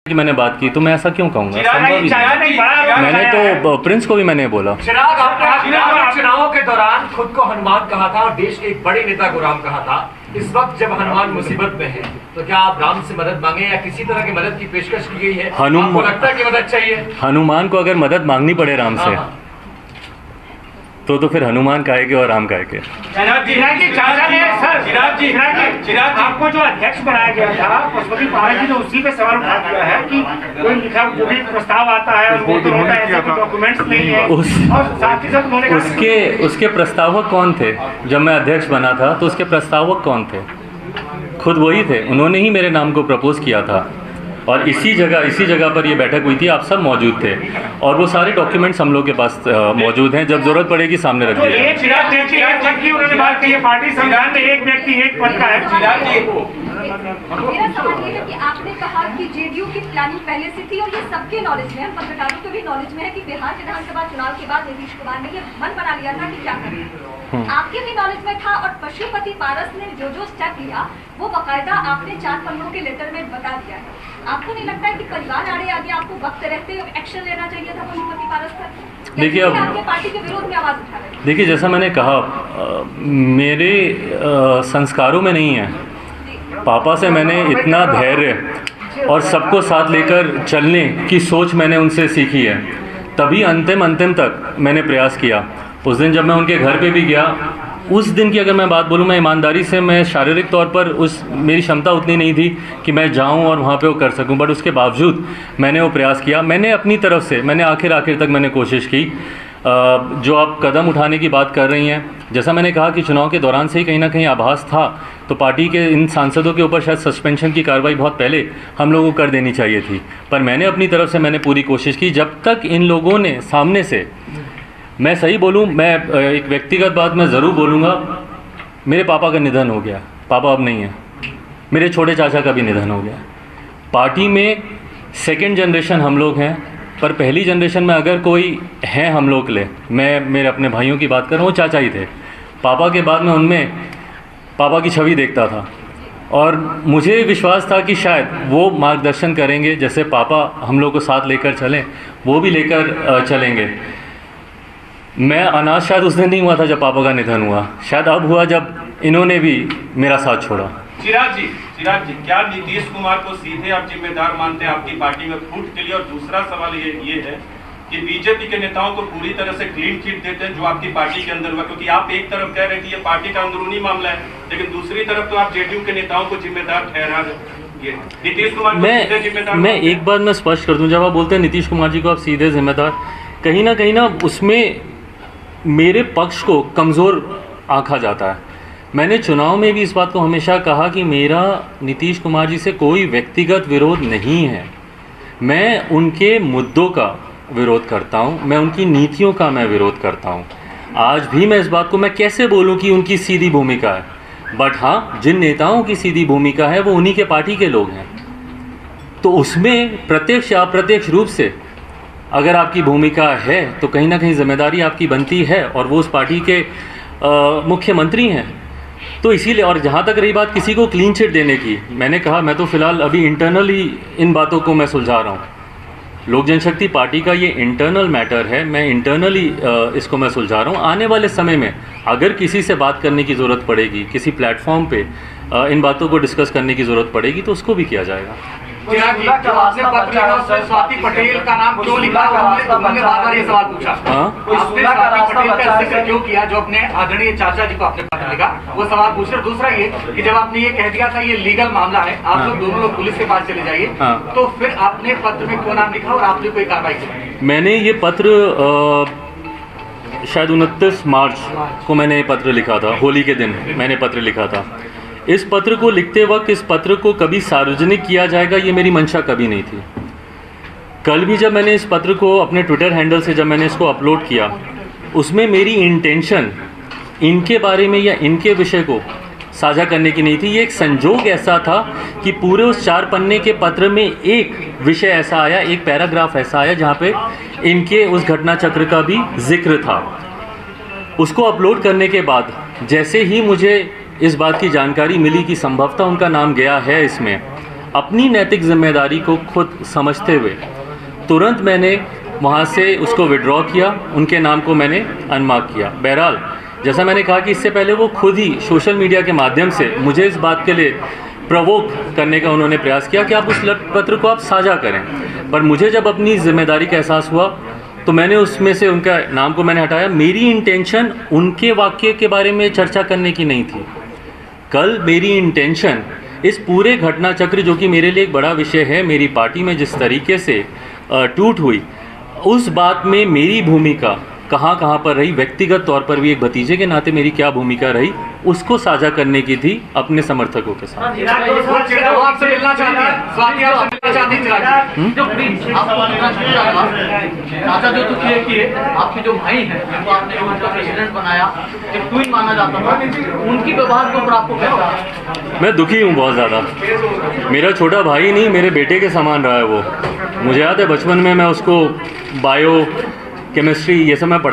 कि मैंने बात की तो मैं ऐसा क्यों कहूँगा? संभव ही नहीं। मैंने तो प्रिंस को भी मैंने बोला। चिराग, आपने चुनावों के दौरान खुद को हनुमान कहा था और देश के एक बड़े नेता को राम कहा था। इस वक्त जब हनुमान मुसीबत में है तो क्या आप राम से मदद मांगे या किसी तरह की मदद की पेशकश की गई है? आपको लगता है कि मदद चाहिए? हनुमान को अगर मदद मांगनी पड़े राम से तो फिर हनुमान काहेंगे और राम काहेंगे। चिराग आपको जो अध्यक्ष बनाया गया था पशुपति पारस जी ने उसी पे सवाल उठा दिया है कि कोई लिखा जो भी प्रस्ताव आता है वो तो होता है, ऐसे डॉक्यूमेंट्स नहीं है। और साथ ही साथ उन्होंने उसके प्रस्तावक कौन थे? जब मैं अध्यक्ष बना था तो उसके प्रस्तावक कौन थे? खुद वही थे। उन्होंने ही मेरे नाम को प्रपोज किया था और इसी जगह पर ये बैठक हुई थी। आप सब मौजूद थे और वो सारे डॉक्यूमेंट्स हम लोग के पास मौजूद हैं। जब जरूरत पड़ेगी सामने रख दिया। उन्होंने बात की पार्टी संविधान में एक व्यक्ति एक पद का है। मेरा सवाल ये है कि आपने कहा कि जेडीयू की प्लानिंग पहले से थी और ये सबके नॉलेज में है, पत्रकारों के भी नॉलेज में है कि बिहार विधानसभा चुनाव के बाद नीतीश कुमार ने ये मन बना लिया था कि क्या करें। आपके भी नॉलेज में था और पशुपति पारस ने जो स्टेप लिया वो बाकायदा आपने 4 पन्नों के लेटर में बता दिया है। आपको नहीं लगता है कि परिवार आगे आपको वक्त रहते एक्शन लेना चाहिए था पशुपति पारस पर? देखिए, अब आपके पार्टी के विरोध में आवाज उठा रहे? देखिए, जैसा मैंने कहा, मेरे संस्कारों में नहीं है। पापा से मैंने इतना धैर्य और सबको साथ लेकर चलने की सोच मैंने उनसे सीखी है। तभी अंतिम तक मैंने प्रयास किया। उस दिन जब मैं उनके घर पे भी गया, उस दिन की अगर मैं बात बोलूँ, मैं ईमानदारी से, मैं शारीरिक तौर पर मेरी क्षमता उतनी नहीं थी कि मैं जाऊं और वहाँ पे वो कर सकूं, बट उसके बावजूद मैंने वो प्रयास किया। मैंने अपनी तरफ से मैंने आखिर तक मैंने कोशिश की। जो आप कदम उठाने की बात कर रही हैं, जैसा मैंने कहा कि चुनाव के दौरान से ही कहीं ना कहीं आभास था, तो पार्टी के इन सांसदों के ऊपर शायद सस्पेंशन की कार्रवाई बहुत पहले हम लोगों को कर देनी चाहिए थी। पर मैंने अपनी तरफ से मैंने पूरी कोशिश की। जब तक इन लोगों ने सामने से, मैं सही बोलूं, मैं एक व्यक्तिगत बात मैं ज़रूर बोलूँगा, मेरे पापा का निधन हो गया। पापा अब नहीं है। मेरे छोटे चाचा का भी निधन हो गया। पार्टी में सेकंड जनरेशन हम लोग हैं, पर पहली जनरेशन में अगर कोई है हम लोग के लिए, मैं मेरे अपने भाइयों की बात कर रहा हूँ, वो चाचा ही थे। पापा के बाद में उनमें पापा की छवि देखता था और मुझे विश्वास था कि शायद वो मार्गदर्शन करेंगे, जैसे पापा हम लोग को साथ लेकर चलें, वो भी लेकर चलेंगे। मैं अनाथ शायद उस दिन नहीं हुआ था जब पापा का निधन हुआ, शायद अब हुआ जब इन्होंने भी मेरा साथ छोड़ा। चिराग जी, क्या नीतीश कुमार को सीधे आप जिम्मेदार मानते हैं आपकी पार्टी में फूट के लिए? और दूसरा सवाल ये है कि बीजेपी के नेताओं को पूरी तरह से क्लीन चिट देते हैं जो आपकी पार्टी के अंदर हुआ, क्योंकि आप एक तरफ कह रहे हैं कि ये पार्टी का अंदरूनी मामला है, लेकिन दूसरी तरफ तो आप जेडीयू के नेताओं को जिम्मेदार ठहरा रहे हैं। नीतीश कुमार को जिम्मेदार? मैं एक बात मैं स्पष्ट कर दूं, जब आप बोलते हैं नीतीश कुमार जी को आप सीधे जिम्मेदार, कहीं ना उसमें मेरे पक्ष को कमज़ोर आंका जाता है। मैंने चुनाव में भी इस बात को हमेशा कहा कि मेरा नीतीश कुमार जी से कोई व्यक्तिगत विरोध नहीं है। मैं उनके मुद्दों का विरोध करता हूं, मैं उनकी नीतियों का मैं विरोध करता हूं। आज भी मैं इस बात को मैं कैसे बोलूं कि उनकी सीधी भूमिका है, बट हाँ, जिन नेताओं की सीधी भूमिका है वो उन्हीं के पार्टी के लोग हैं। तो उसमें प्रत्यक्ष या अप्रत्यक्ष रूप से अगर आपकी भूमिका है तो कहीं ना कहीं जिम्मेदारी आपकी बनती है, और वो उस पार्टी के मुख्यमंत्री हैं। तो इसीलिए, और जहाँ तक रही बात किसी को क्लीन चिट देने की, मैंने कहा मैं तो फ़िलहाल अभी इंटरनली इन बातों को मैं सुलझा रहा हूँ। लोक जनशक्ति पार्टी का ये इंटरनल मैटर है, मैं इंटरनली इसको मैं सुलझा रहा हूँ। आने वाले समय में अगर किसी से बात करने की ज़रूरत पड़ेगी, किसी प्लेटफॉर्म पे इन बातों को डिस्कस करने की ज़रूरत पड़ेगी, तो उसको भी किया जाएगा। आपने पत्र लिखा उसमें स्वाति पटेल का नाम क्यों लिखा? उन्होंने बार-बार ये सवाल पूछा। आपने स्वाति पटेल का जिक्र क्यों किया? जो अपने आदरणीय चाचा जी को आपने पत्र लिखा, वो सवाल पूछ रहे। दूसरा ये कि जब आपने ये कह दिया था ये लीगल मामला है, आप लोग दोनों लोग पुलिस के पास चले जाइए, तो फिर आपने पत्र में क्यों नाम लिखा और आपने कोई कार्रवाई की? मैंने ये पत्र शायद 29 मार्च को मैंने पत्र लिखा था, होली के दिन मैंने पत्र लिखा था। इस पत्र को लिखते वक्त इस पत्र को कभी सार्वजनिक किया जाएगा ये मेरी मंशा कभी नहीं थी। कल भी जब मैंने इस पत्र को अपने ट्विटर हैंडल से जब मैंने इसको अपलोड किया, उसमें मेरी इंटेंशन इनके बारे में या इनके विषय को साझा करने की नहीं थी। ये एक संजोग ऐसा था कि पूरे उस 4 पन्ने के पत्र में एक विषय ऐसा आया, एक पैराग्राफ ऐसा आया जहाँ पे इनके उस घटना चक्र का भी जिक्र था। उसको अपलोड करने के बाद जैसे ही मुझे इस बात की जानकारी मिली कि संभवतः उनका नाम गया है इसमें, अपनी नैतिक जिम्मेदारी को खुद समझते हुए तुरंत मैंने वहाँ से उसको विड्रॉ किया, उनके नाम को मैंने अनमार्क किया। बहरहाल जैसा मैंने कहा कि इससे पहले वो खुद ही सोशल मीडिया के माध्यम से मुझे इस बात के लिए प्रवोक करने का उन्होंने प्रयास किया कि आप उस पत्र को आप साझा करें, पर मुझे जब अपनी जिम्मेदारी का एहसास हुआ तो मैंने उसमें से उनका नाम को मैंने हटाया। मेरी इंटेंशन उनके वाक्य के बारे में चर्चा करने की नहीं थी। कल मेरी इंटेंशन इस पूरे घटना चक्र, जो कि मेरे लिए एक बड़ा विषय है, मेरी पार्टी में जिस तरीके से टूट हुई, उस बात में मेरी भूमिका कहाँ कहाँ पर रही, व्यक्तिगत तौर पर भी एक भतीजे के नाते मेरी क्या भूमिका रही, उसको साझा करने की थी अपने समर्थकों के साथ। आपसे मिलना चाहती है, स्वाति आपसे मिलना चाहती है। चाचा जो तो किए आपके जो भाई हैं जिनको आपने उनका प्रेसिडेंट बनाया, एक क्वीन माना जाता था, उनकी व्यवहार के ऊपर आपको कैसा है? मैं दुखी हूँ बहुत ज़्यादा। मेरा छोटा भाई नहीं, मेरे बेटे के समान रहा है वो। मुझे याद है बचपन में मैं उसको बायो केमिस्ट्री ये सब मैं पढ़ा